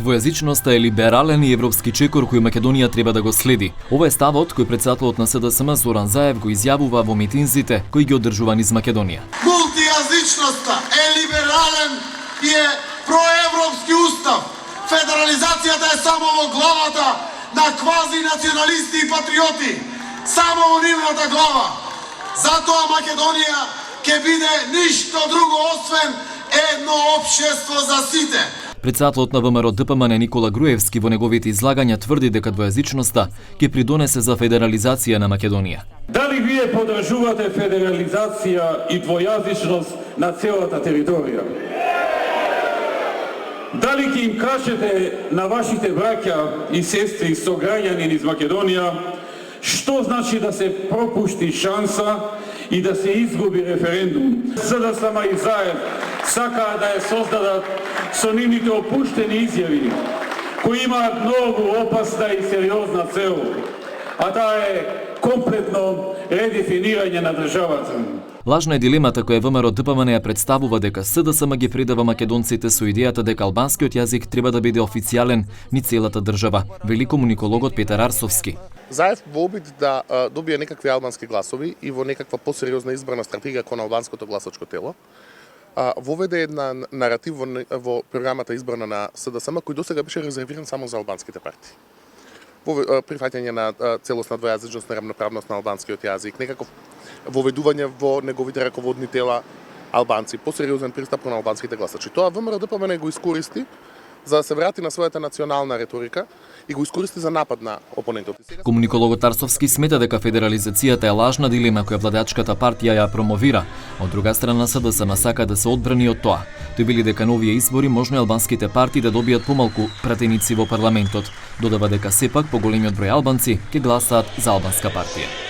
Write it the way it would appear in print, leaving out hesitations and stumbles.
Двојазичноста е либерален и европски чекор кој Македонија треба да го следи. Ова е ставот кој претседателот на СДСМ Зоран Заев го изјавува во митинзите кои ги одржува низ Македонија. Мултијазичноста е либерален и е проевропски устав. Федерализацијата е само во главата на квази националисти и патриоти. Само во нивната глава. Затоа Македонија ќе биде ништо друго освен едно општество за сите. Претседателот на ВМРО ДПМН Никола Груевски во неговите излагања тврди дека двојазичноста ќе придонесе за федерализација на Македонија. Дали вие подржувате федерализација и двојазичност на целата територија? Дали ќе им кажете на вашите браќа и сестри сограѓани низ Македонија што значи да се пропушти шанса и да се изгуби референдум? СДСМ и Заев сакаат да ја создадат со нивните опуштени изјави, кои имаат многу опасна и сериозна цел, а таа е комплетно редефинирање на државата. Лажна е дилемата која ВМРО ДПМН ја представува дека СДСМ ги предава македонците со идејата дека албанскиот јазик треба да биде официјален ни целата држава, вели комуникологот Петар Арсовски. Заев во обид да добие некакви албански гласови и во некаква посериозна избрана стратегија кон албанското гласачко тело, воведе една наратив во програмата избрана на СДСМ кој досега беше резервиран само за албанските партии. Прифаќање на целосна двојазичност, на рамноправност на албанскиот јазик, некаков воведување во неговите раководни тела албанци, посериозен пристап кон албанските гласачи. Тоа ВМРО ДПМН го искористи за да се врати на својата национална реторика и го искористи за напад на опонентот. Комуникологот Арсовски смета дека федерализацијата е лажна дилема која владеачката партија ја промовира. Од друга страна СДСМ сака да се одбрани од тоа. Тој вели дека на овие избори можно албанските партии да добијат помалку пратеници во парламентот. Додава дека сепак поголемиот број албанци ќе гласаат за албанска партија.